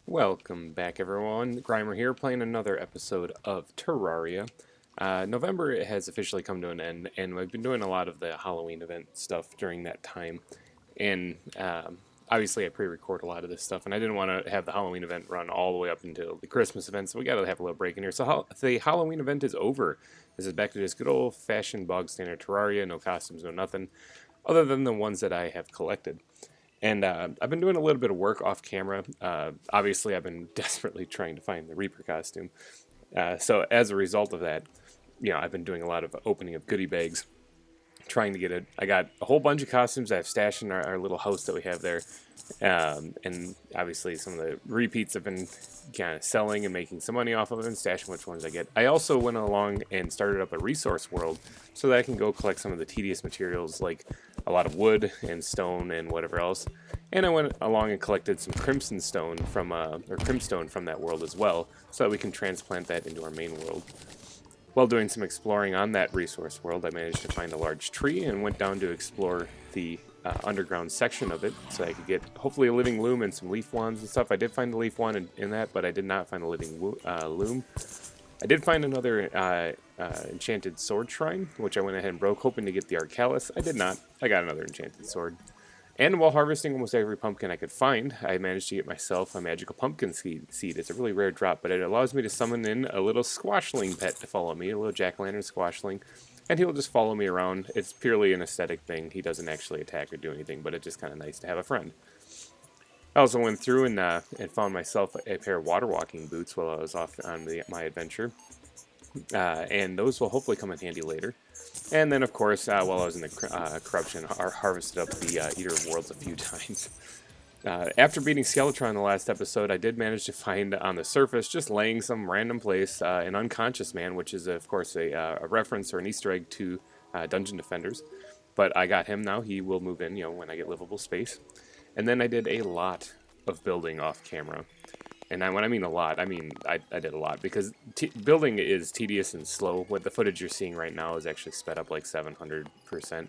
Welcome back, everyone. GReimer here, playing another episode of Terraria. November has officially come to an end, and we've been doing a lot of the Halloween event stuff during that time. And obviously, I pre-record a lot of this stuff, and I didn't want to have the Halloween event run all the way up until the Christmas event, so we got to have a little break in here. So the Halloween event is over. This is back to just good old-fashioned bog standard Terraria, no costumes, no nothing, other than the ones that I have collected. And I've been doing a little bit of work off camera. Obviously, I've been desperately trying to find the Reaper costume. So as a result of that, I've been doing a lot of opening of goodie bags, trying to get it. I got a whole bunch of costumes I have stashed in our little house that we have there. And obviously, some of the repeats I've been kind of selling and making some money off of and stashing which ones I get. I also went along and started up a resource world so that I can go collect some of the tedious materials like a lot of wood and stone and whatever else. And I went along and collected some crimson stone from crimstone from that world as well, so that we can transplant that into our main world. While doing some exploring on that resource world, I managed to find a large tree and went down to explore the underground section of it, so I could get hopefully a living loom and some leaf wands and stuff. I did find the leaf wand in that, but I did not find a living loom. I did find another enchanted sword shrine, which I went ahead and broke, hoping to get the Arcalis. I did not. I got another enchanted sword. And while harvesting almost every pumpkin I could find, I managed to get myself a magical pumpkin seed. It's a really rare drop, but it allows me to summon in a little squashling pet to follow me, a little jack-o'-lantern squashling, and he'll just follow me around. It's purely an aesthetic thing. He doesn't actually attack or do anything, but it's just kind of nice to have a friend. I also went through and found myself a pair of water walking boots while I was off on my adventure. And those will hopefully come in handy later. And then, of course, while I was in the corruption, I harvested up the Eater of Worlds a few times. After beating Skeletron in the last episode, I did manage to find on the surface, just laying some random place, an unconscious man, which is, of course, a reference or an Easter egg to Dungeon Defenders. But I got him now. He will move in, when I get livable space. And then I did a lot of building off camera. And when I mean a lot, I mean I did a lot, because building is tedious and slow. What the footage you're seeing right now is actually sped up like 700%,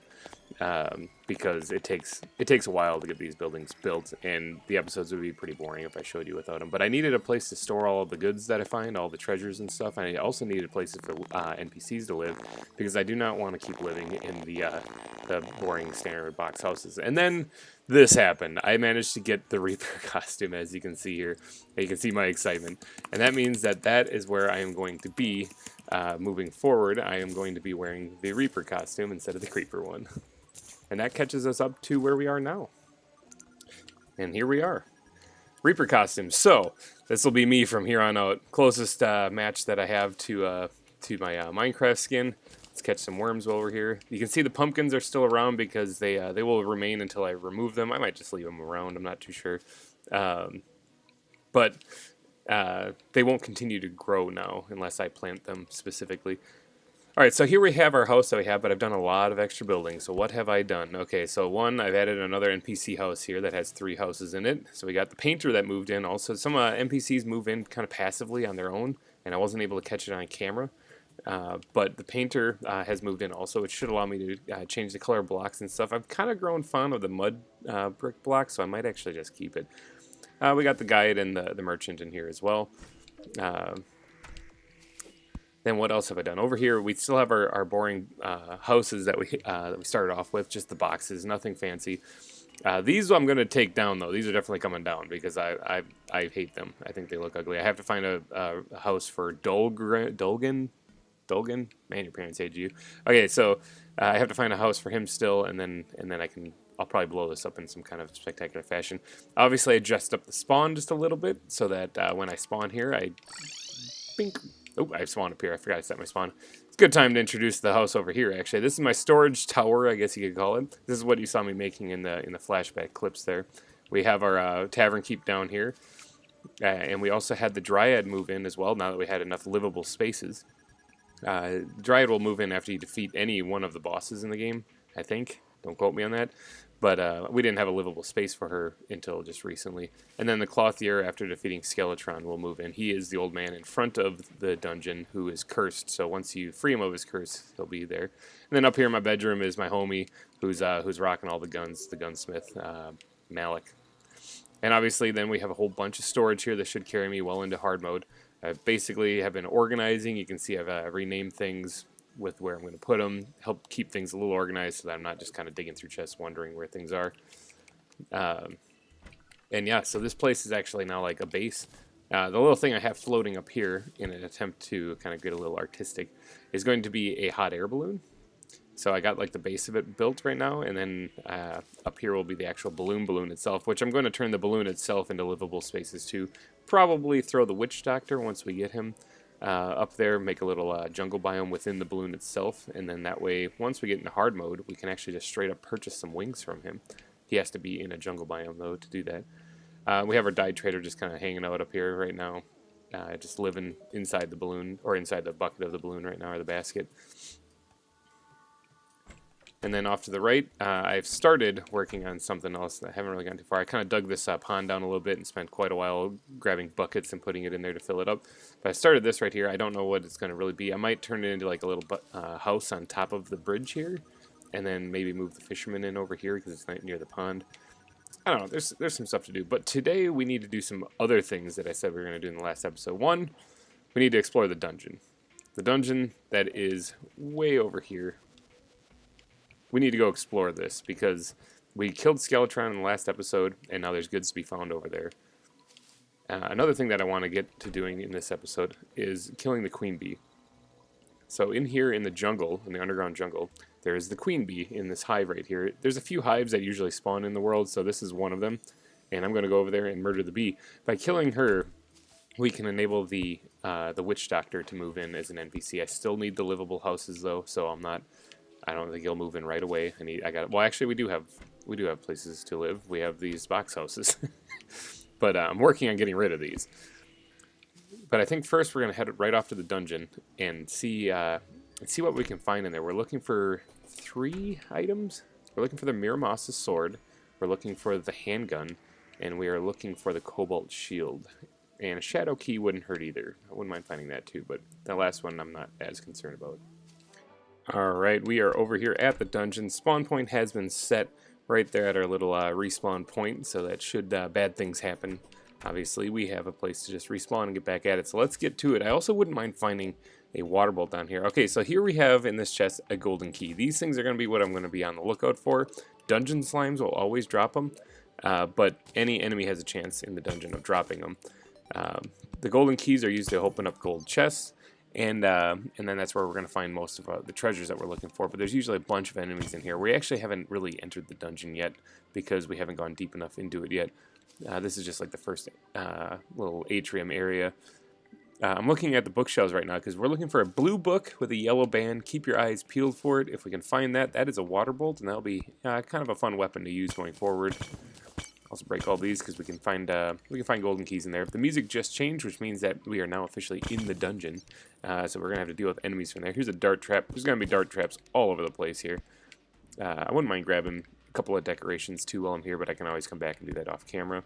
because it takes a while to get these buildings built, and the episodes would be pretty boring if I showed you without them. But I needed a place to store all of the goods that I find, all the treasures and stuff. And I also needed places for NPCs to live, because I do not want to keep living in the boring standard box houses. And then this happened. I managed to get the Reaper costume, as you can see here. You can see my excitement. And that means that is where I am going to be moving forward. I am going to be wearing the Reaper costume instead of the Creeper one. And that catches us up to where we are now. And here we are. Reaper costume. So, this will be me from here on out. Closest match that I have to my Minecraft skin. Let's catch some worms while we're here. You can see the pumpkins are still around because they will remain until I remove them. I might just leave them around. I'm not too sure. But they won't continue to grow now unless I plant them specifically. Alright, so here we have our house that we have, but I've done a lot of extra building. So what have I done? Okay, so one, I've added another NPC house here that has 3 houses in it. So we got the painter that moved in. Also, some NPCs move in kind of passively on their own, and I wasn't able to catch it on camera. But the painter has moved in also, which should allow me to change the color of blocks and stuff. I've kind of grown fond of the mud brick block, so I might actually just keep it. We got the guide and the merchant in here as well. Then what else have I done? Over here, we still have our boring houses that we started off with, just the boxes, nothing fancy. These I'm going to take down, though. These are definitely coming down because I hate them. I think they look ugly. I have to find a house for Dolgan? Man, your parents hate you. Okay, so I have to find a house for him still, and then I'll probably blow this up in some kind of spectacular fashion. Obviously, I dressed up the spawn just a little bit so that when I spawn here, I spawned up here. I forgot to set my spawn. It's a good time to introduce the house over here, actually. This is my storage tower, I guess you could call it. This is what you saw me making in the flashback clips there. We have our tavern keep down here, and we also had the Dryad move in as well, now that we had enough livable spaces. Dryad will move in after you defeat any one of the bosses in the game, I think. Don't quote me on that. But we didn't have a livable space for her until just recently. And then the Clothier, after defeating Skeletron, will move in. He is the old man in front of the dungeon who is cursed. So once you free him of his curse, he'll be there. And then up here in my bedroom is my homie who's rocking all the guns, the gunsmith, Malik. And obviously then we have a whole bunch of storage here that should carry me well into hard mode. I basically have been organizing. You can see I've renamed things with where I'm going to put them, help keep things a little organized so that I'm not just kind of digging through chests wondering where things are. And yeah, so this place is actually now like a base. The little thing I have floating up here in an attempt to kind of get a little artistic is going to be a hot air balloon. So I got like the base of it built right now, and then up here will be the actual balloon itself, which I'm going to turn the balloon itself into livable spaces too. Probably throw the witch doctor once we get him up there, make a little jungle biome within the balloon itself, and then that way, once we get into hard mode, we can actually just straight up purchase some wings from him. He has to be in a jungle biome though to do that. We have our dye trader just kind of hanging out up here right now, just living inside the balloon, or inside the bucket of the balloon right now, or the basket. And then off to the right, I've started working on something else that I haven't really gotten too far. I kind of dug this pond down a little bit and spent quite a while grabbing buckets and putting it in there to fill it up. But I started this right here. I don't know what it's going to really be. I might turn it into like a little house on top of the bridge here, and then maybe move the fishermen in over here because it's not near the pond. I don't know. There's some stuff to do. But today we need to do some other things that I said we were going to do in the last episode. One, we need to explore the dungeon. The dungeon that is way over here. We need to go explore this because we killed Skeletron in the last episode, and now there's goods to be found over there. Another thing that I want to get to doing in this episode is killing the queen bee. So in here in the jungle, in the underground jungle, there is the queen bee in this hive right here. There's a few hives that usually spawn in the world, so this is one of them. And I'm going to go over there and murder the bee. By killing her, we can enable the witch doctor to move in as an NPC. I still need the livable houses though, so I don't think he'll move in right away. Well, actually, we do have places to live. We have these box houses, but I'm working on getting rid of these. But I think first we're gonna head right off to the dungeon and see what we can find in there. We're looking for 3 items. We're looking for the Miramosa's sword. We're looking for the handgun, and we are looking for the cobalt shield. And a shadow key wouldn't hurt either. I wouldn't mind finding that too, but the last one I'm not as concerned about. Alright, we are over here at the dungeon. Spawn point has been set right there at our little respawn point, so that should bad things happen, obviously, we have a place to just respawn and get back at it. So let's get to it. I also wouldn't mind finding a water bolt down here. Okay, so here we have in this chest a golden key. These things are going to be what I'm going to be on the lookout for. Dungeon slimes will always drop them, but any enemy has a chance in the dungeon of dropping them. The golden keys are used to open up gold chests. And then that's where we're going to find most of the treasures that we're looking for. But there's usually a bunch of enemies in here. We actually haven't really entered the dungeon yet because we haven't gone deep enough into it yet. This is just like the first little atrium area. I'm looking at the bookshelves right now because we're looking for a blue book with a yellow band. Keep your eyes peeled for it. If we can find that, that is a water bolt, and that'll be kind of a fun weapon to use going forward. Also break all these because we can find golden keys in there. The music just changed, which means that we are now officially in the dungeon. So we're gonna have to deal with enemies from there. Here's a dart trap. There's gonna be dart traps all over the place here. I wouldn't mind grabbing a couple of decorations too while I'm here, but I can always come back and do that off camera.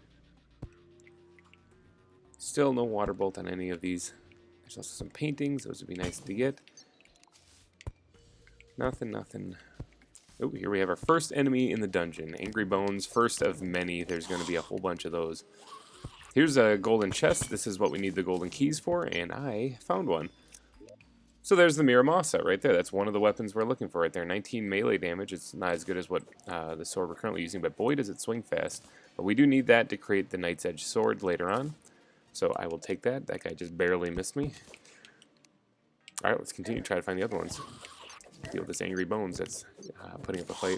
Still no water bolt on any of these. There's also some paintings. Those would be nice to get. Nothing. Oh, here we have our first enemy in the dungeon. Angry Bones, first of many. There's going to be a whole bunch of those. Here's a golden chest. This is what we need the golden keys for, and I found one. So there's the Miramosa right there. That's one of the weapons we're looking for right there. 19 melee damage. It's not as good as what the sword we're currently using, but boy, does it swing fast. But we do need that to create the Knight's Edge sword later on. So I will take that. That guy just barely missed me. Alright, let's continue to try to find the other ones. Deal with this Angry Bones that's putting up a fight.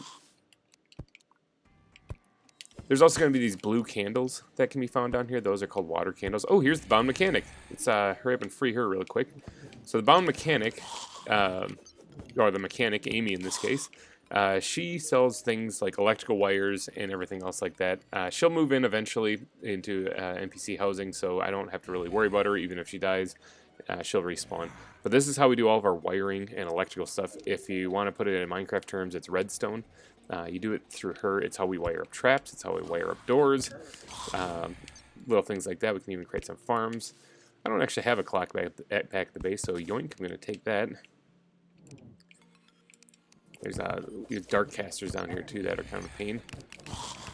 There's also going to be these blue candles that can be found down here. Those are called water candles. Oh, here's the bound mechanic. Let's hurry up and free her real quick. So the bound mechanic, or the mechanic, Amy in this case, she sells things like electrical wires and everything else like that. She'll move in eventually into NPC housing, so I don't have to really worry about her. Even if she dies, she'll respawn. But this is how we do all of our wiring and electrical stuff. If you want to put it in Minecraft terms, it's redstone. You do it through her. It's how we wire up traps. It's how we wire up doors. Little things like that. We can even create some farms. I don't actually have a clock back at the base, so yoink, I'm going to take that. There's these dark casters down here too that are kind of a pain.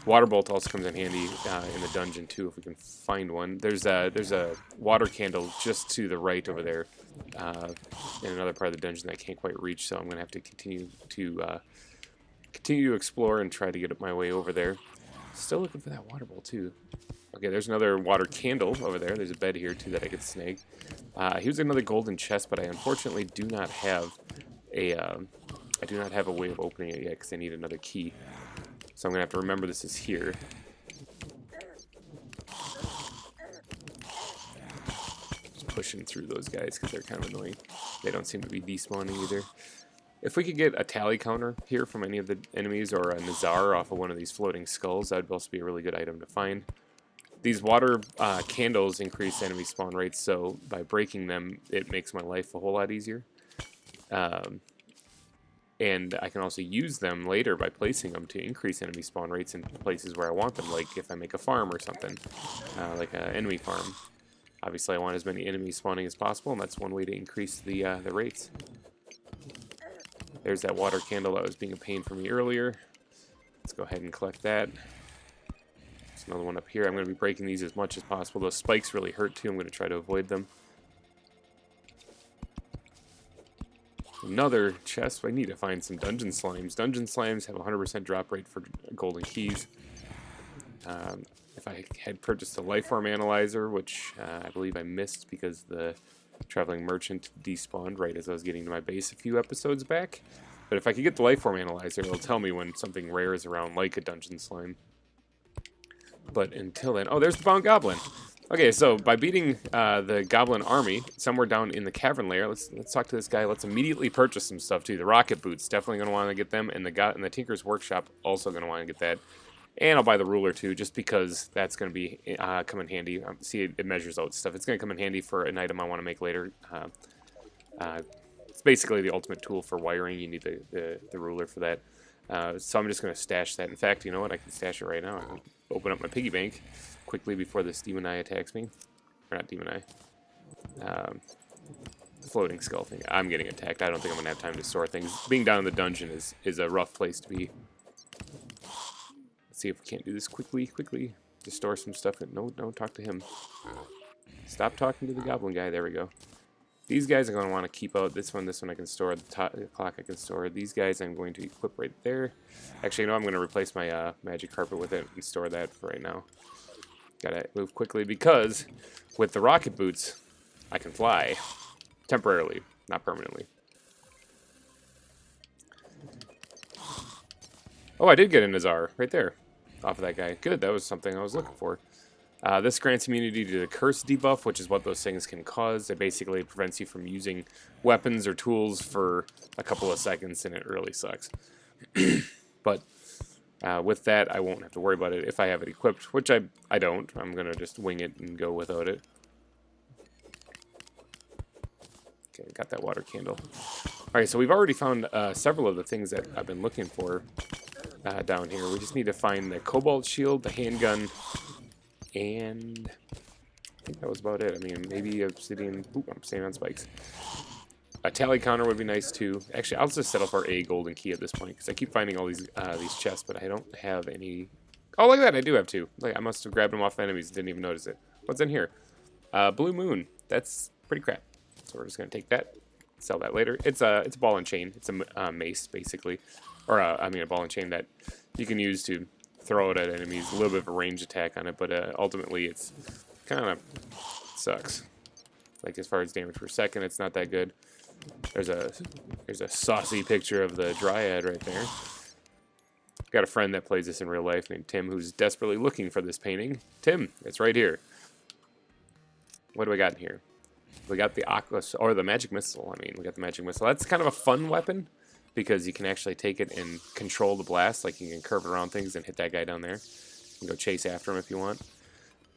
Water bolt also comes in handy in the dungeon too if we can find one. There's a water candle just to the right over there in another part of the dungeon that I can't quite reach, so I'm gonna have to continue to explore and try to get my way over there. Still looking for that water bolt too. Okay, there's another water candle over there. There's a bed here too that I could snag. Here's another golden chest, but I unfortunately do not have a way of opening it yet because I need another key. So I'm going to have to remember this is here. Just pushing through those guys because they're kind of annoying. They don't seem to be despawning either. If we could get a tally counter here from any of the enemies or a Nazar off of one of these floating skulls, that would also be a really good item to find. These water candles increase enemy spawn rates, so by breaking them, it makes my life a whole lot easier. And I can also use them later by placing them to increase enemy spawn rates in places where I want them, like if I make a farm or something, like an enemy farm. Obviously I want as many enemies spawning as possible, and that's one way to increase the rates. There's that water candle that was being a pain for me earlier. Let's go ahead and collect that. There's another one up here. I'm going to be breaking these as much as possible. Those spikes really hurt too. I'm going to try to avoid them. Another chest. I need to find some dungeon slimes. Dungeon slimes have a 100% drop rate for golden keys. If I had purchased a lifeform analyzer, which I believe I missed because the traveling merchant despawned right as I was getting to my base a few episodes back. But if I could get the lifeform analyzer, it'll tell me when something rare is around, like a dungeon slime. But until then... Oh, there's the bound goblin! Okay, so by beating the goblin army somewhere down in the cavern layer, let's talk to this guy. Let's immediately purchase some stuff too. The rocket boots, definitely going to want to get them, and the Tinker's Workshop, also going to want to get that. And I'll buy the ruler too, just because that's going to be come in handy. See, it measures out stuff. It's going to come in handy for an item I want to make later. It's basically the ultimate tool for wiring. You need the ruler for that. So I'm just going to stash that. In fact, you know what? I can stash it right now. I can open up my piggy bank quickly before this demon eye attacks me. Or not demon eye. Floating skull thing. I'm getting attacked. I don't think I'm going to have time to store things. Being down in the dungeon is a rough place to be. Let's see if we can't do this quickly. Just store some stuff. No, don't talk to him. Stop talking to the goblin guy. There we go. These guys I'm going to want to keep out. This one I can store. The clock I can store. These guys I'm going to equip right there. Actually, you know, I'm going to replace my magic carpet with it and store that for right now. Gotta move quickly because with the rocket boots, I can fly. Temporarily, not permanently. Oh, I did get a Nazar right there off of that guy. Good, that was something I was looking for. This grants immunity to the curse debuff, which is what those things can cause. It basically prevents you from using weapons or tools for a couple of seconds, and it really sucks. But with that, I won't have to worry about it if I have it equipped, which I don't. I'm going to just wing it and go without it. Okay, got that water candle. Alright, so we've already found several of the things that I've been looking for down here. We just need to find the cobalt shield, the handgun, and I think that was about it. I mean, maybe obsidian. Oop, I'm staying on spikes. A tally counter would be nice too. Actually, I'll just settle for a golden key at this point because I keep finding all these chests, but I don't have any. Oh, look at that! I do have two. Like I must have grabbed them off enemies and didn't even notice it. What's in here? Blue moon. That's pretty crap. So we're just gonna take that, sell that later. It's a ball and chain. It's a mace basically, or I mean a ball and chain that you can use to throw it at enemies. A little bit of a range attack on it, but ultimately it's kind of sucks. Like as far as damage per second, it's not that good. There's a saucy picture of the Dryad right there. Got a friend that plays this in real life named Tim who's desperately looking for this painting. Tim, it's right here. What do we got in here? We got the Aquas, or the Magic Missile. I mean, we got the Magic Missile. That's kind of a fun weapon because you can actually take it and control the blast. Like you can curve it around things and hit that guy down there. You can go chase after him if you want.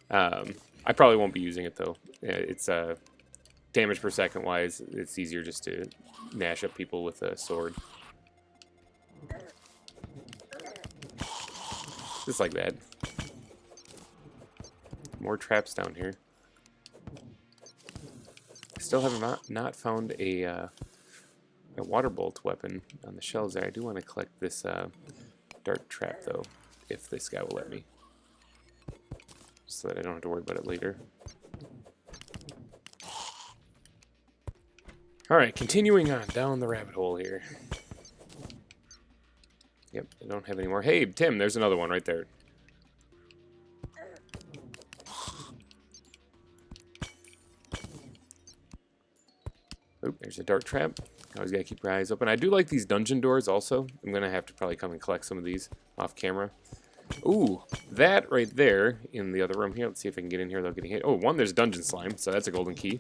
I probably won't be using it though. It's damage per second wise, it's easier just to gnash up people with a sword. Just like that. More traps down here. Still have not found a water bolt weapon on the shelves there. I do want to collect this dart trap though. if this guy will let me. So that I don't have to worry about it later. Alright, continuing on down the rabbit hole here. Yep, I don't have any more. Hey, Tim, there's another one right there. Oh, there's a dart trap. Always gotta keep your eyes open. I do like these dungeon doors also. I'm gonna have to probably come and collect some of these off camera. Ooh, that right there in the other room here. Let's see if I can get in here without getting hit. Oh, one, there's dungeon slime, so that's a golden key.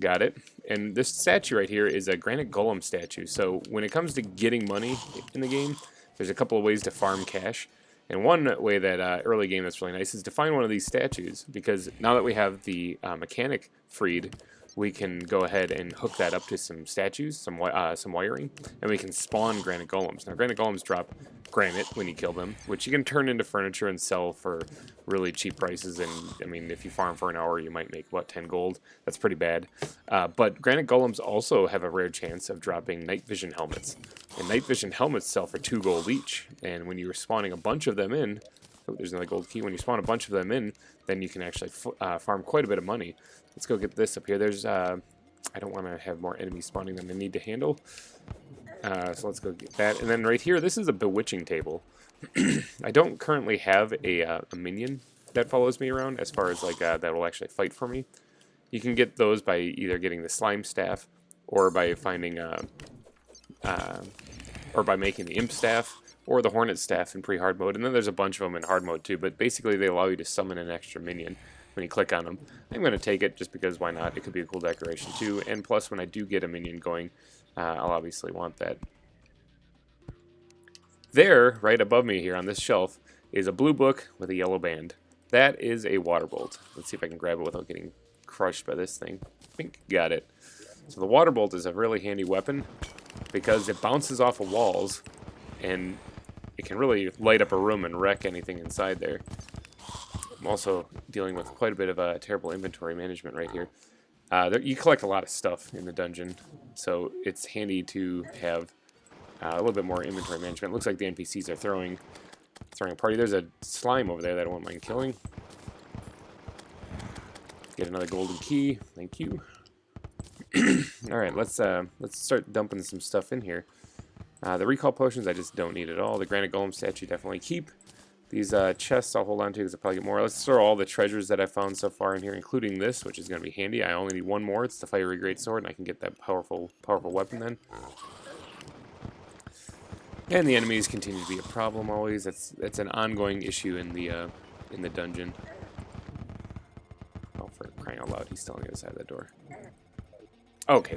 Got it. And this statue right here is a granite golem statue. So when it comes to getting money in the game, there's a couple of ways to farm cash. And one way that early game that's really nice is to find one of these statues, because now that we have the mechanic freed, we can go ahead and hook that up to some statues, some wiring, and we can spawn granite golems. Now, granite golems drop granite when you kill them, which you can turn into furniture and sell for really cheap prices. And I mean, if you farm for an hour, you might make, what, 10 gold? That's pretty bad. But granite golems also have a rare chance of dropping night vision helmets. And night vision helmets sell for 2 gold each. And when you're spawning a bunch of them in, oh, there's another gold key. When you spawn a bunch of them in, then you can actually farm quite a bit of money. Let's go get this up here. There's, I don't want to have more enemies spawning than I need to handle. So let's go get that. And then right here, this is a bewitching table. I don't currently have a minion that follows me around as far as like that will actually fight for me. You can get those by either getting the slime staff or by finding, or by making the imp staff or the hornet staff in pre-hard mode. And then there's a bunch of them in hard mode too, but basically they allow you to summon an extra minion when you click on them. I'm going to take it just because why not? It could be a cool decoration too. And plus, when I do get a minion going, I'll obviously want that. There, right above me here on this shelf, is a blue book with a yellow band. That is a water bolt. Let's see if I can grab it without getting crushed by this thing. I think got it. So the water bolt is a really handy weapon because it bounces off of walls and it can really light up a room and wreck anything inside there. I'm also dealing with quite a bit of terrible inventory management right here. You collect a lot of stuff in the dungeon, so it's handy to have a little bit more inventory management. It looks like the NPCs are throwing a party. There's a slime over there that I won't mind killing. Get another golden key. Thank you. All right, let's start dumping some stuff in here. The recall potions I just don't need at all. The granite golem statue definitely keep. These chests I'll hold on to because I'll probably get more. Let's throw all the treasures that I found so far in here, including this, which is going to be handy. I only need one more. It's the fiery greatsword, and I can get that powerful weapon then. And the enemies continue to be a problem always. That's an ongoing issue in the dungeon. Oh, for crying out loud, he's still on the other side of that door. Okay.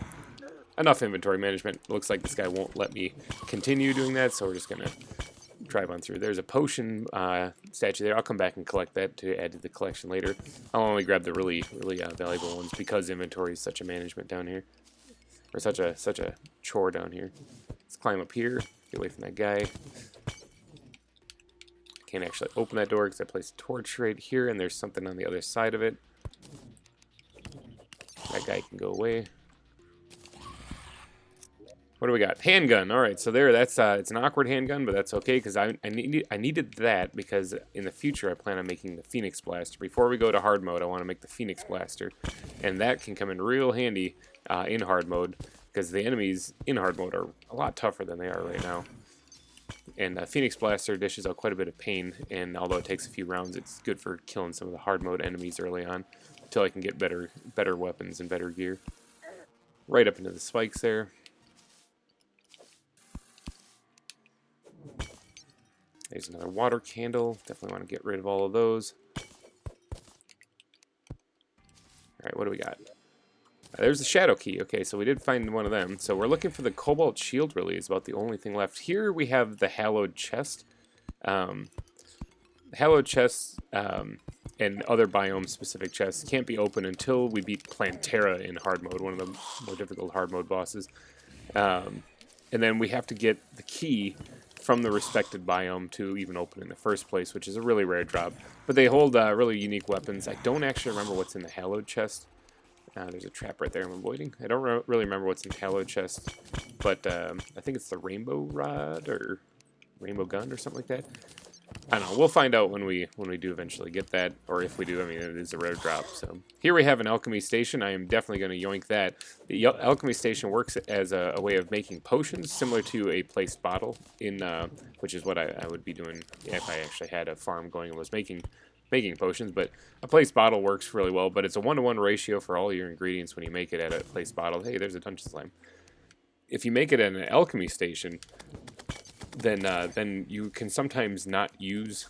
Enough inventory management. Looks like this guy won't let me continue doing that, so we're just going to drive on through. There's a potion statue there. I'll come back and collect that to add to the collection later. I'll only grab the really valuable ones because inventory is such a management down here. Or such a chore down here. Let's climb up here. Get away from that guy. Can't actually open that door because I placed a torch right here and there's something on the other side of it. That guy can go away. What do we got? Handgun. All right, so there. That's it's an awkward handgun, but that's okay because I needed that because in the future I plan on making the Phoenix Blaster. Before we go to hard mode, I want to make the Phoenix Blaster, and that can come in real handy in hard mode because the enemies in hard mode are a lot tougher than they are right now. And Phoenix Blaster dishes out quite a bit of pain, and although it takes a few rounds, it's good for killing some of the hard mode enemies early on until I can get better weapons and better gear. Right up into the spikes there. There's another water candle. Definitely want to get rid of all of those. Alright, what do we got? There's the shadow key. Okay, so we did find one of them. So we're looking for the cobalt shield, really, is about the only thing left. Here we have the hallowed chest. Hallowed chests and other biome-specific chests can't be open until we beat Plantera in hard mode, one of the more difficult hard mode bosses. And then we have to get the key from the respected biome to even open in the first place, which is a really rare drop. But they hold really unique weapons. I don't actually remember what's in the hallowed chest. There's a trap right there I'm avoiding. I don't really remember what's in the hallowed chest, but I think it's the rainbow rod or rainbow gun or something like that. I don't know. We'll find out when we do eventually get that, or if we do. I mean, it is a rare drop. So here we have an alchemy station. I am definitely going to yoink that. The alchemy station works as a way of making potions, similar to a placed bottle, which is what I would be doing if I actually had a farm going and was making potions. But a placed bottle works really well. But it's a 1-to-1 ratio for all your ingredients when you make it at a placed bottle. Hey, there's a dungeon slime. If you make it at an alchemy station, then you can sometimes not use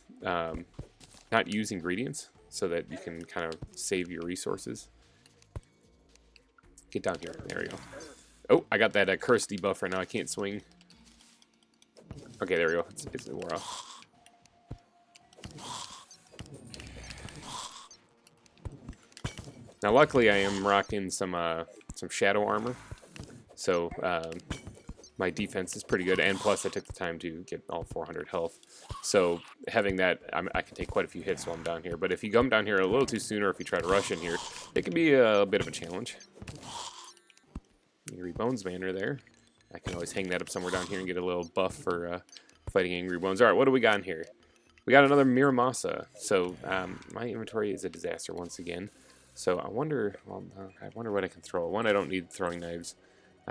ingredients, so that you can kind of save your resources. Get down here. There we go. Oh, I got that curse debuff right now. I can't swing. Okay, there we go. It wore off. Now, luckily, I am rocking some shadow armor, so my defense is pretty good, and plus I took the time to get all 400 health. So having that, I can take quite a few hits while I'm down here. But if you come down here a little too soon, or if you try to rush in here, it can be a bit of a challenge. Angry Bones Banner there. I can always hang that up somewhere down here and get a little buff for fighting Angry Bones. All right, what do we got in here? We got another Miramasa. So my inventory is a disaster once again. So I wonder what I can throw. One, I don't need throwing knives.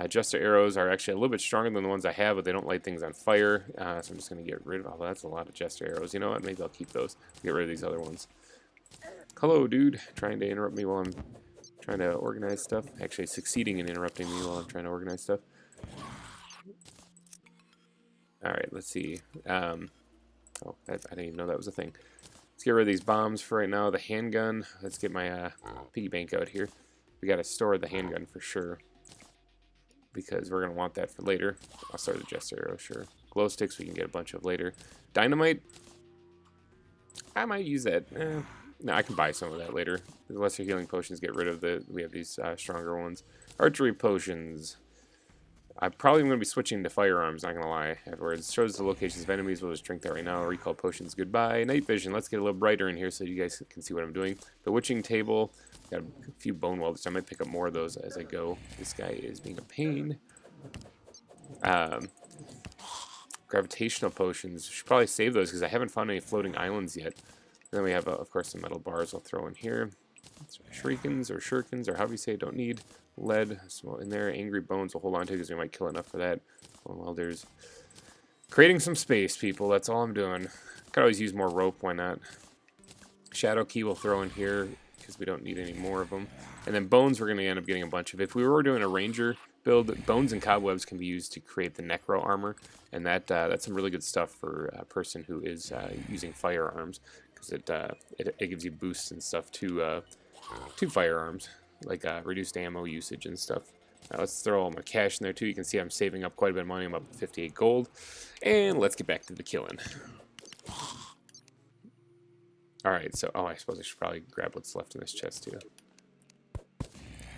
Jester arrows are actually a little bit stronger than the ones I have, but they don't light things on fire. So I'm just going to get rid of... Oh, that's a lot of Jester arrows. You know what? Maybe I'll keep those. Get rid of these other ones. Hello, dude. Trying to interrupt me while I'm trying to organize stuff. Actually succeeding in interrupting me while I'm trying to organize stuff. Alright, let's see. Oh, I didn't even know that was a thing. Let's get rid of these bombs for right now. The handgun. Let's get my piggy bank out here. We got to store the handgun for sure, because we're going to want that for later. I'll start the Jester arrow, sure. Glow sticks we can get a bunch of later. Dynamite, I might use that. No, I can buy some of that later. The lesser healing potions get rid of we have these stronger ones. Archery potions. I'm probably going to be switching to firearms, not going to lie. Afterwards, shows the locations of enemies. We'll just drink that right now. Recall potions, goodbye. Night vision, let's get a little brighter in here so you guys can see what I'm doing. The witching table. Got a few bone welders, so I might pick up more of those as I go. This guy is being a pain. Gravitational potions. Should probably save those because I haven't found any floating islands yet. And then we have, of course, some metal bars I'll throw in here. Shurikens or shurikens, or however you say it, don't need. Lead, small in there. Angry bones we'll hold on to because we might kill enough for that. Bone welders. Creating some space, people. That's all I'm doing. Could always use more rope. Why not? Shadow key we'll throw in here, because we don't need any more of them. And then bones we're going to end up getting a bunch of. If we were doing a ranger build, bones and cobwebs can be used to create the necro armor, and that's some really good stuff for a person who is using firearms, because it gives you boosts and stuff to firearms, like reduced ammo usage and stuff. Now let's throw all my cash in there too. You can see I'm saving up quite a bit of money. I'm up to 58 gold, and let's get back to the killing. Alright, so, I suppose I should probably grab what's left in this chest, too.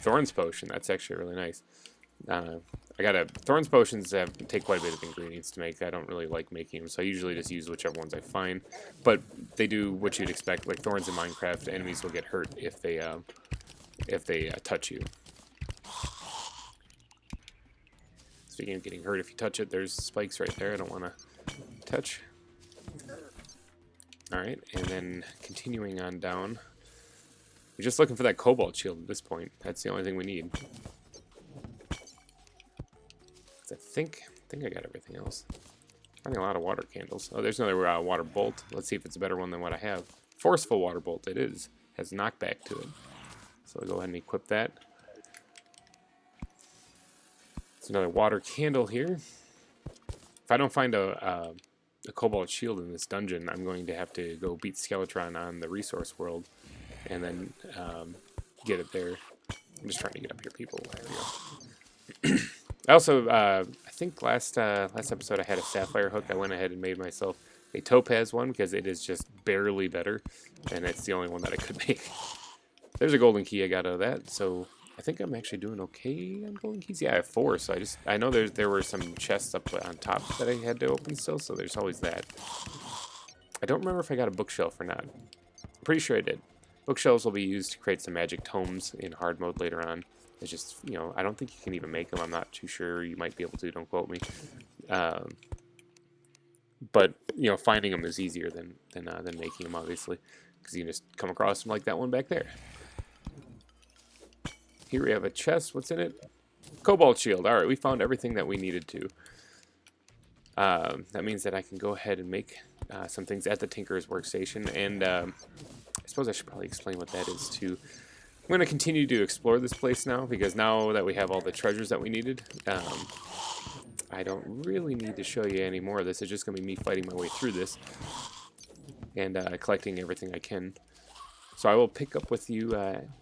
Thorns potion, that's actually really nice. Thorns potions take quite a bit of ingredients to make. I don't really like making them, so I usually just use whichever ones I find. But they do what you'd expect. Like thorns in Minecraft, enemies will get hurt if they touch you. Speaking of getting hurt if you touch it, there's spikes right there I don't want to touch. Alright, and then continuing on down. We're just looking for that cobalt shield at this point. That's the only thing we need. I think I got everything else. Finding a lot of water candles. Oh, there's another water bolt. Let's see if it's a better one than what I have. Forceful water bolt, it is. Has knockback to it. So I'll go ahead and equip that. There's another water candle here. If I don't find a cobalt shield in this dungeon, I'm going to have to go beat Skeletron on the resource world and then get it there. I'm just trying to get up here, people. There we go. I also, I think last episode I had a sapphire hook. I went ahead and made myself a topaz one because it is just barely better, and it's the only one that I could make. There's a golden key I got out of that, so I think I'm actually doing okay on golden keys. Yeah, I have 4, so I know there were some chests up on top that I had to open still, so there's always that. I don't remember if I got a bookshelf or not. I'm pretty sure I did. Bookshelves will be used to create some magic tomes in hard mode later on. It's just, I don't think you can even make them. I'm not too sure. You might be able to. Don't quote me. but you know, finding them is easier than making them, obviously, because you can just come across them like that one back there. Here we have a chest. What's in it? Cobalt shield. All right, we found everything that we needed to. That means that I can go ahead and make some things at the Tinker's workstation, and I suppose I should probably explain what that is too. I'm going to continue to explore this place now, because now that we have all the treasures that we needed, I don't really need to show you any more of this. It's just going to be me fighting my way through this and collecting everything I can. So I will pick up with you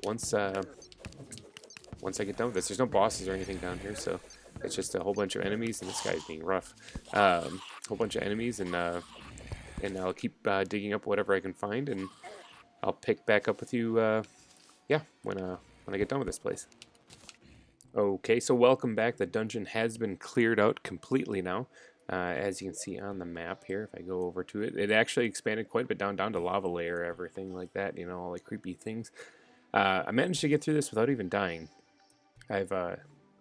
once I get done with this. There's no bosses or anything down here, so it's just a whole bunch of enemies, and this guy's being rough. Whole bunch of enemies, and I'll keep digging up whatever I can find, and I'll pick back up with you, yeah, when I get done with this place. Okay, so welcome back. The dungeon has been cleared out completely now. As you can see on the map here, if I go over to it, it actually expanded quite a bit down to lava layer, everything like that, you know, all the creepy things. I managed to get through this without even dying. I've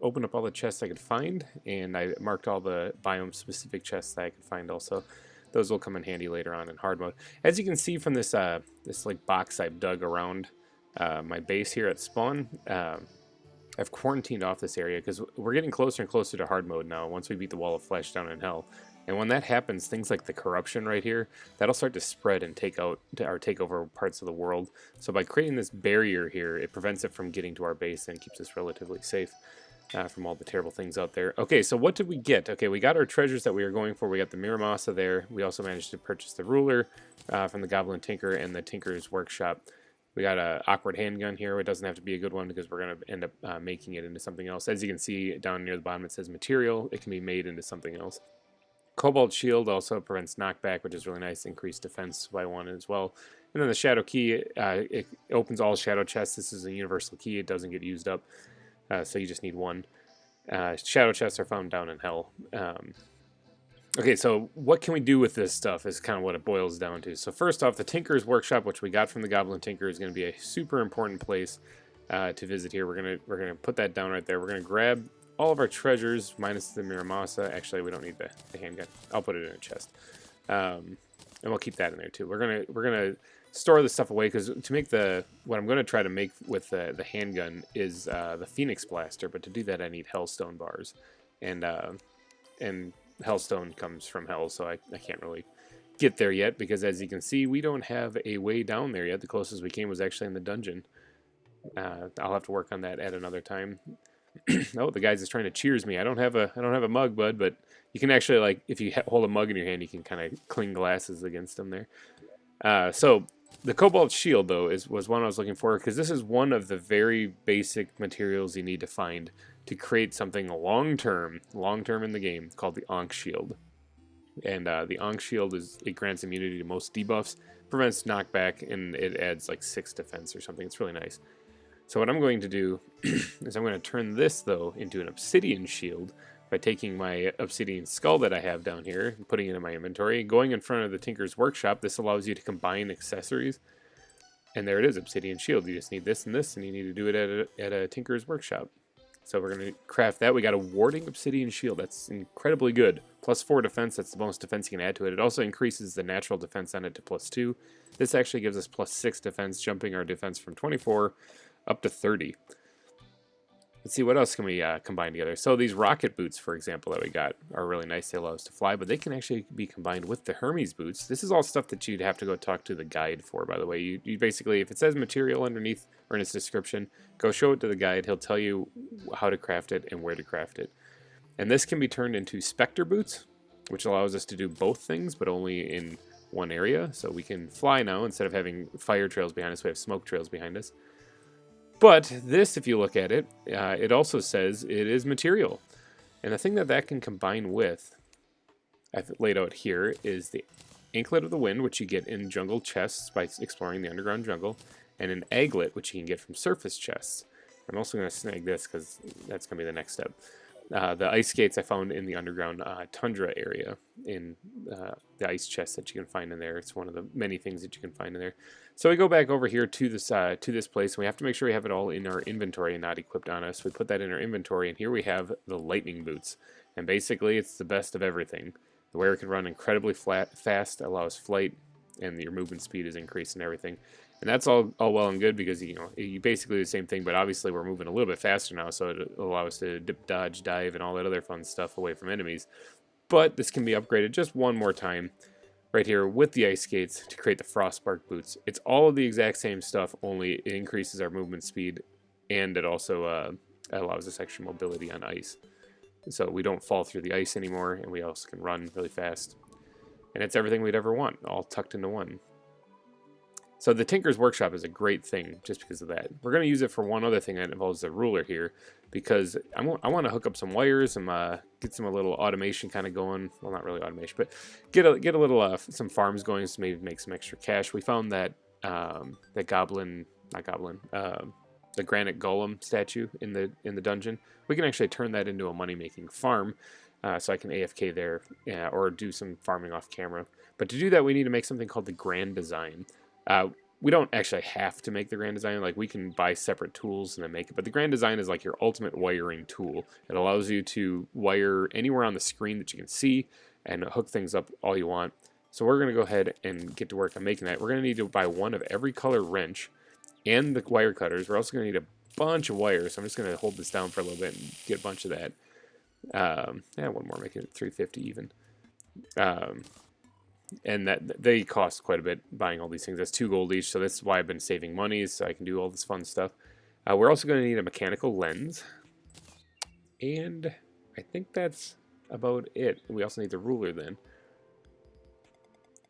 opened up all the chests I could find, and I marked all the biome-specific chests that I could find also. Those will come in handy later on in hard mode. As you can see from this this like box I've dug around my base here at spawn, I've quarantined off this area because we're getting closer and closer to hard mode now once we beat the wall of flesh down in hell. And when that happens, things like the corruption right here, that'll start to spread and take over parts of the world. So by creating this barrier here, it prevents it from getting to our base and keeps us relatively safe from all the terrible things out there. Okay, so what did we get? Okay, we got our treasures that we were going for. We got the Miramasa there. We also managed to purchase the ruler from the Goblin Tinker and the Tinker's Workshop. We got an awkward handgun here. It doesn't have to be a good one because we're going to end up making it into something else. As you can see down near the bottom, it says material. It can be made into something else. Cobalt shield also prevents knockback, which is really nice. Increased defense by 1 as well. And then the shadow key, it opens all shadow chests. This is a universal key. It doesn't get used up, so you just need 1. Shadow chests are found down in hell. Okay, so what can we do with this stuff is kind of what it boils down to. So first off, the Tinker's Workshop, which we got from the Goblin Tinker, is going to be a super important place to visit here. We're gonna put that down right there. We're gonna grab all of our treasures minus the Miramasa. Actually, we don't need the handgun. I'll put it in a chest, and we'll keep that in there too. We're gonna store this stuff away because to make what I'm gonna try to make with the handgun is the Phoenix Blaster. But to do that, I need Hellstone bars, and Hellstone comes from hell, so I can't really get there yet because, as you can see, we don't have a way down there yet. The closest we came was actually in the dungeon. I'll have to work on that at another time. Oh, the guy's just trying to cheers me. I don't have a mug, bud, but you can actually, like, if you hold a mug in your hand, you can kind of cling glasses against them there. So the Cobalt shield, though, was one I was looking for because this is one of the very basic materials you need to find to create something long-term in the game called the Ankh Shield. And the Ankh Shield it grants immunity to most debuffs, prevents knockback, and it adds like 6 defense or something. It's really nice. So what I'm going to do is I'm going to turn this, though, into an obsidian shield by taking my obsidian skull that I have down here and putting it in my inventory. Going in front of the Tinker's Workshop, this allows you to combine accessories. And there it is, obsidian shield. You just need this, and you need to do it at a Tinker's Workshop. So we're going to craft that. We got a warding obsidian shield. That's incredibly good. Plus 4 defense. That's the bonus defense you can add to it. It also increases the natural defense on it to plus 2. This actually gives us plus 6 defense, jumping our defense from 24 up to 30. Let's see, what else can we combine together? So these rocket boots, for example, that we got are really nice. They allow us to fly, but they can actually be combined with the Hermes boots. This is all stuff that you'd have to go talk to the guide for, by the way. You basically, if it says material underneath or in its description, go show it to the guide. He'll tell you how to craft it and where to craft it. And this can be turned into Spectre boots, which allows us to do both things, but only in one area. So we can fly now. Instead of having fire trails behind us, we have smoke trails behind us. But this, if you look at it, it also says it is material. And the thing that can combine with, I've laid out here, is the Anklet of the Wind, which you get in jungle chests by exploring the underground jungle, and an Aglet, which you can get from surface chests. I'm also going to snag this because that's going to be the next step. The ice skates I found in the underground tundra area in the ice chest that you can find in there. It's one of the many things that you can find in there. So we go back over here to this place, and we have to make sure we have it all in our inventory and not equipped on us. We put that in our inventory, and here we have the lightning boots. And basically, it's the best of everything. The wire can run incredibly fast, allows flight, and your movement speed is increased and everything. And that's all well and good because, you know, you basically do the same thing, but obviously we're moving a little bit faster now, so it allows us to dip, dodge, dive, and all that other fun stuff away from enemies. But this can be upgraded just one more time right here with the ice skates to create the frostbark boots. It's all of the exact same stuff, only it increases our movement speed, and it also allows us extra mobility on ice. So we don't fall through the ice anymore, and we also can run really fast. And it's everything we'd ever want, all tucked into one. So the Tinker's Workshop is a great thing just because of that. We're going to use it for one other thing that involves the ruler here, because I want to hook up some wires and get some little automation kind of going. Well, not really automation, but get a little some farms going, so maybe make some extra cash. We found that the granite golem statue in the dungeon. We can actually turn that into a money-making farm, so I can AFK there, or do some farming off camera. But to do that, we need to make something called the Grand Design. We don't actually have to make the Grand Design. Like, we can buy separate tools and then make it. But the Grand Design is like your ultimate wiring tool. It allows you to wire anywhere on the screen that you can see and hook things up all you want. So we're going to go ahead and get to work on making that. We're going to need to buy one of every color wrench and the wire cutters. We're also going to need a bunch of wires. So I'm just going to hold this down for a little bit and get a bunch of that. Yeah, one more, make it 350 even. And that they cost quite a bit buying all these things. That's 2 gold each, so that's why I've been saving money, so I can do all this fun stuff. We're also going to need a mechanical lens, and I think that's about it. We also need the ruler then.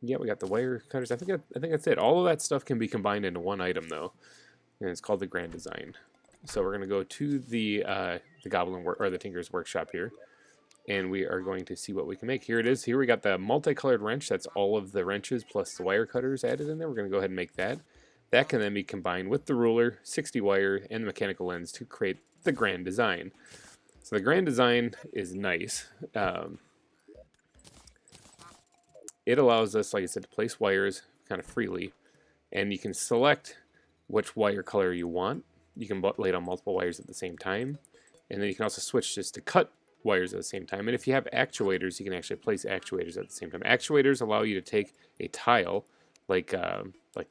Yeah, we got the wire cutters. I think that's it. All of that stuff can be combined into one item though, and it's called the Grand Design. So we're going to go to the Tinker's Workshop here. And we are going to see what we can make. Here it is. Here we got the multicolored wrench. That's all of the wrenches plus the wire cutters added in there. We're going to go ahead and make that. That can then be combined with the ruler, 60 wire, and the mechanical lens to create the Grand Design. So the Grand Design is nice. It allows us, like I said, to place wires kind of freely. And you can select which wire color you want. You can lay down multiple wires at the same time. And then you can also switch just to cut wires at the same time. And if you have actuators, you can actually place actuators at the same time. Actuators allow you to take a tile, like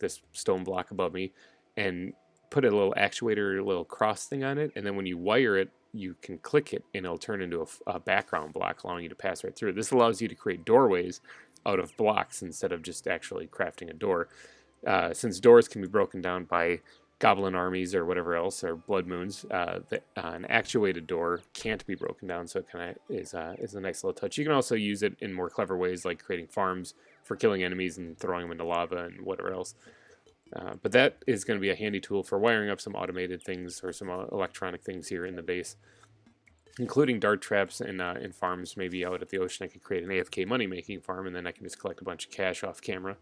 this stone block above me, and put a little actuator, a little cross thing on it, and then when you wire it, you can click it, and it'll turn into a background block, allowing you to pass right through it. This allows you to create doorways out of blocks instead of just actually crafting a door. Since doors can be broken down by goblin armies or whatever else, or blood moons, an actuated door can't be broken down, so it kind of is a nice little touch. You can also use it in more clever ways, like creating farms for killing enemies and throwing them into lava and whatever else. But that is going to be a handy tool for wiring up some automated things or some electronic things here in the base, including dart traps and farms. Maybe out at the ocean I could create an AFK money-making farm, and then I can just collect a bunch of cash off camera.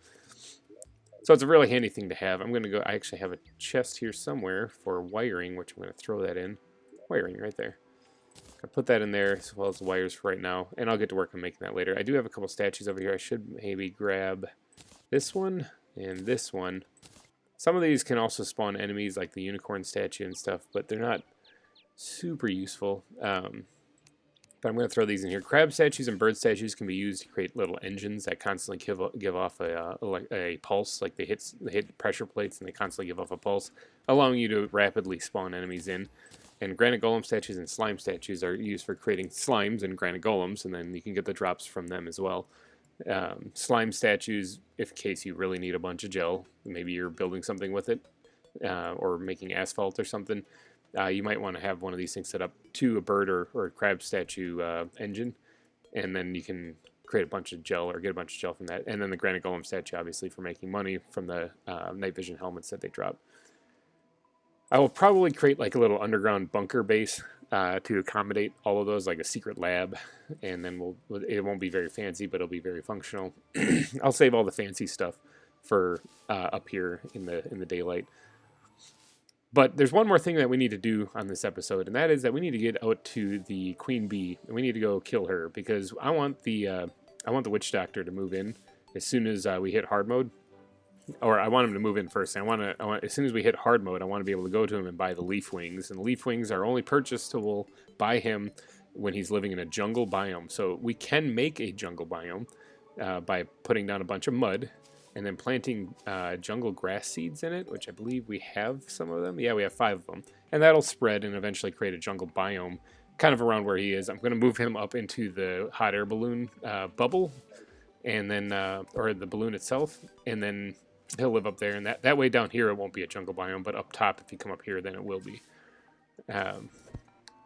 So it's a really handy thing to have. I actually have a chest here somewhere for wiring, which I'm going to throw that in. Wiring right there. I put that in there as well as the wires for right now, and I'll get to work on making that later. I do have a couple statues over here. I should maybe grab this one and this one. Some of these can also spawn enemies like the unicorn statue and stuff, but they're not super useful. But I'm going to throw these in here. Crab statues and bird statues can be used to create little engines that constantly give off a pulse. Like they hit pressure plates and they constantly give off a pulse, allowing you to rapidly spawn enemies in. And granite golem statues and slime statues are used for creating slimes and granite golems, and then you can get the drops from them as well. Slime statues, in case you really need a bunch of gel, maybe you're building something with it, or making asphalt or something. You might want to have one of these things set up to a bird or a crab statue engine, and then you can create a bunch of gel or get a bunch of gel from that. And then the granite golem statue, obviously, for making money from the night vision helmets that they drop. I will probably create like a little underground bunker base to accommodate all of those, like a secret lab, and then it won't be very fancy, but it'll be very functional. I'll save all the fancy stuff for up here in the daylight. But there's one more thing that we need to do on this episode, and that is that we need to get out to the Queen Bee, and we need to go kill her, because I want the Witch Doctor to move in as soon as we hit hard mode. Or I want him to move in first. I want as soon as we hit hard mode, I want to be able to go to him and buy the leaf wings. And the leaf wings are only purchasable by him when he's living in a jungle biome. So we can make a jungle biome by putting down a bunch of mud and then planting jungle grass seeds in it, which I believe we have some of them. Yeah, we have 5 of them. And that'll spread and eventually create a jungle biome kind of around where he is. I'm going to move him up into the hot air balloon bubble, and then, or the balloon itself, and then he'll live up there. And that way down here it won't be a jungle biome, but up top, if you come up here, then it will be.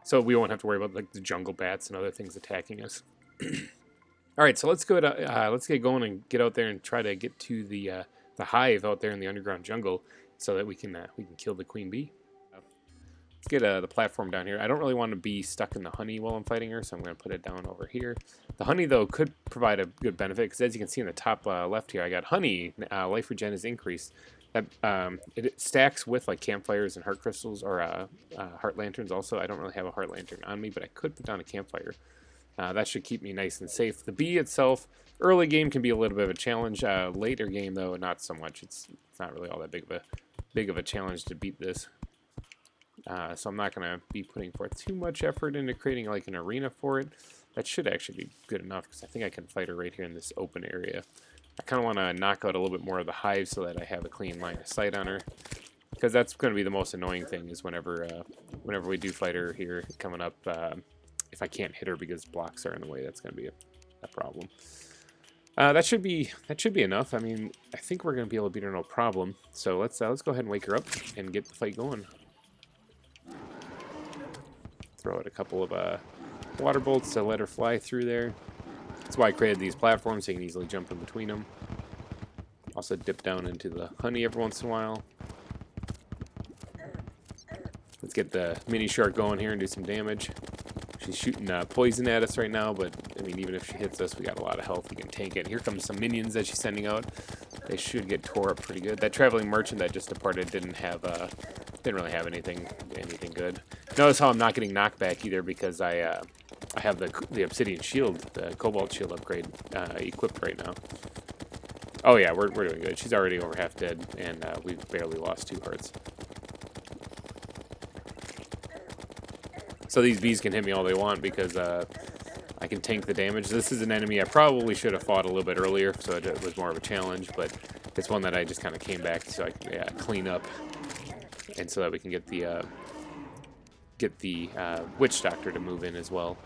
So we won't have to worry about like the jungle bats and other things attacking us. All right, so let's get going and get out there and try to get to the hive out there in the underground jungle, so that we can kill the queen bee. Let's get the platform down here. I don't really want to be stuck in the honey while I'm fighting her, so I'm going to put it down over here. The honey, though, could provide a good benefit, because as you can see in the top left here, I got honey. Life regen is increased. That it stacks with like campfires and heart crystals, or heart lanterns also. I don't really have a heart lantern on me, but I could put down a campfire. That should keep me nice and safe. The bee itself, early game can be a little bit of a challenge. Later game, though, not so much. It's not really all that big of a challenge to beat this. So I'm not going to be putting forth too much effort into creating like an arena for it. That should actually be good enough, because I think I can fight her right here in this open area. I kind of want to knock out a little bit more of the hive so that I have a clean line of sight on her, because that's going to be the most annoying thing, is whenever we do fight her here coming up. If I can't hit her because blocks are in the way, that's going to be a problem. That should be enough. I mean, I think we're going to be able to beat her no problem. So let's go ahead and wake her up and get the fight going. Throw out a couple of water bolts to let her fly through there. That's why I created these platforms, so you can easily jump in between them. Also dip down into the honey every once in a while. Let's get the mini shark going here and do some damage. She's shooting poison at us right now, but I mean, even if she hits us, we got a lot of health. We can tank it. And here comes some minions that she's sending out. They should get tore up pretty good. That traveling merchant that just departed didn't really have anything good. Notice how I'm not getting knockback either, because I have the obsidian shield, the cobalt shield upgrade equipped right now. Oh yeah, we're doing good. She's already over half dead, and we've barely lost 2 hearts. So these bees can hit me all they want, because I can tank the damage. This is an enemy I probably should have fought a little bit earlier, so it was more of a challenge, but it's one that I just kind of came back to clean up, and so that we can get the witch doctor to move in as well.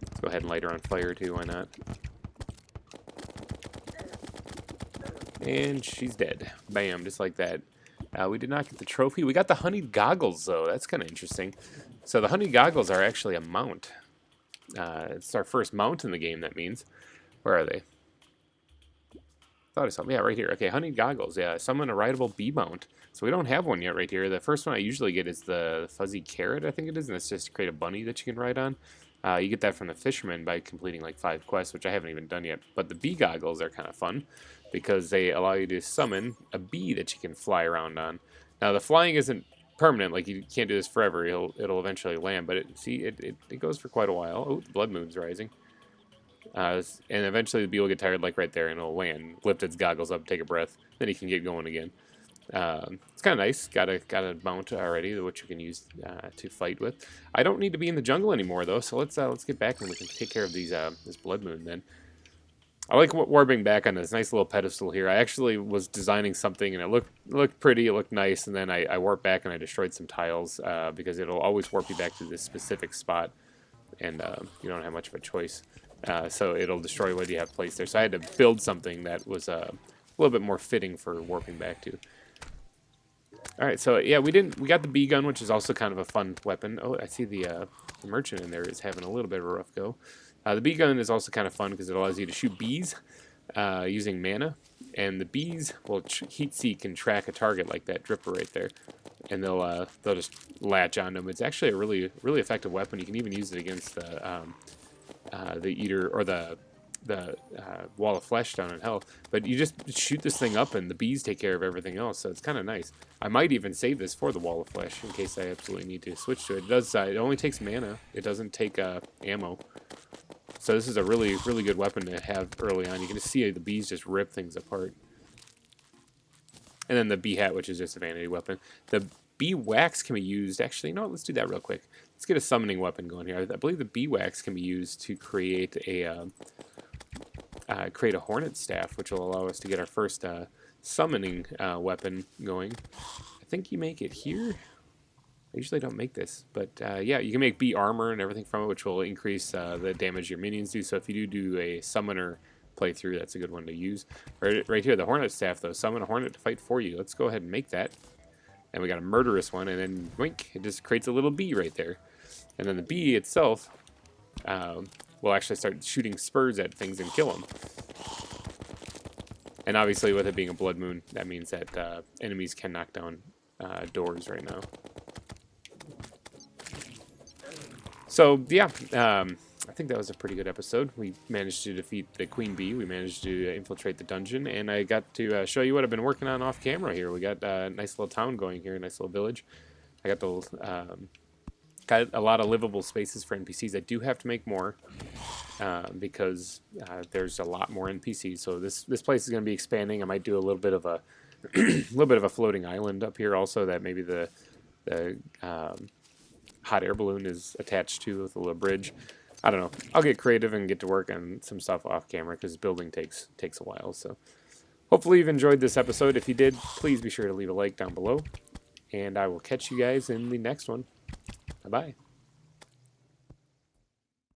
Let's go ahead and light her on fire too, why not? And she's dead. Bam, just like that. We did not get the trophy. We got the honeyed goggles, though. That's kind of interesting. So the honeyed goggles are actually a mount. It's our first mount in the game, that means. Where are they? Thought I saw them. Yeah, right here. Okay, honeyed goggles. Yeah, summon a rideable bee mount. So we don't have one yet right here. The first one I usually get is the fuzzy carrot, I think it is, and it's just to create a bunny that you can ride on. You get that from the fisherman by completing like 5 quests, which I haven't even done yet. But the bee goggles are kind of fun, because they allow you to summon a bee that you can fly around on. Now the flying isn't permanent, like you can't do this forever. It'll eventually land, but it goes for quite a while. Oh, the blood moon's rising. And eventually the bee will get tired, like right there, and it'll land, lift its goggles up, take a breath, then he can get going again. It's kind of nice. Got a mount already, which you can use to fight with. I don't need to be in the jungle anymore, though, so let's get back and we can take care of these this blood moon then. I like warping back on this nice little pedestal here. I actually was designing something, and it looked pretty, it looked nice, and then I warped back and I destroyed some tiles, because it'll always warp you back to this specific spot, and you don't have much of a choice. So it'll destroy what you have placed there. So I had to build something that was a little bit more fitting for warping back to. All right, so yeah, we got the bee gun, which is also kind of a fun weapon. Oh, I see the merchant in there is having a little bit of a rough go. The bee gun is also kind of fun because it allows you to shoot bees using mana, and the bees will heat seek and track a target like that dripper right there, and they'll just latch onto them. It's actually a really effective weapon. You can even use it against the eater, or the wall of flesh down in hell. But you just shoot this thing up and the bees take care of everything else, so it's kind of nice. I might even save this for the wall of flesh in case I absolutely need to switch to it. It does. It only takes mana. It doesn't take ammo. So this is a really good weapon to have early on. You can just see the bees just rip things apart. And then the bee hat, which is just a vanity weapon. The bee wax can be used. Actually, no, let's do that real quick. Let's get a summoning weapon going here. I believe the bee wax can be used to create a hornet staff, which will allow us to get our first summoning weapon going. I think you make it here. I usually don't make this, but yeah, you can make bee armor and everything from it, which will increase the damage your minions do. So if you do a summoner playthrough, that's a good one to use. Right here, the hornet staff, though. Summon a hornet to fight for you. Let's go ahead and make that. And we got a murderous one, and then wink, it just creates a little bee right there. And then the bee itself will actually start shooting spurs at things and kill them. And obviously, with it being a blood moon, that means that enemies can knock down doors right now. So, yeah, I think that was a pretty good episode. We managed to defeat the queen bee. We managed to infiltrate the dungeon, and I got to show you what I've been working on off camera here. We got a nice little town going here, a nice little village. I got got a lot of livable spaces for NPCs. I do have to make more because there's a lot more NPCs. So this place is going to be expanding. I might do a little bit of a a floating island up here also that maybe the hot air balloon is attached to with a little bridge. I don't know. I'll get creative and get to work on some stuff off camera because building takes a while. So hopefully you've enjoyed this episode. If you did, please be sure to leave a like down below. And I will catch you guys in the next one. Bye-bye.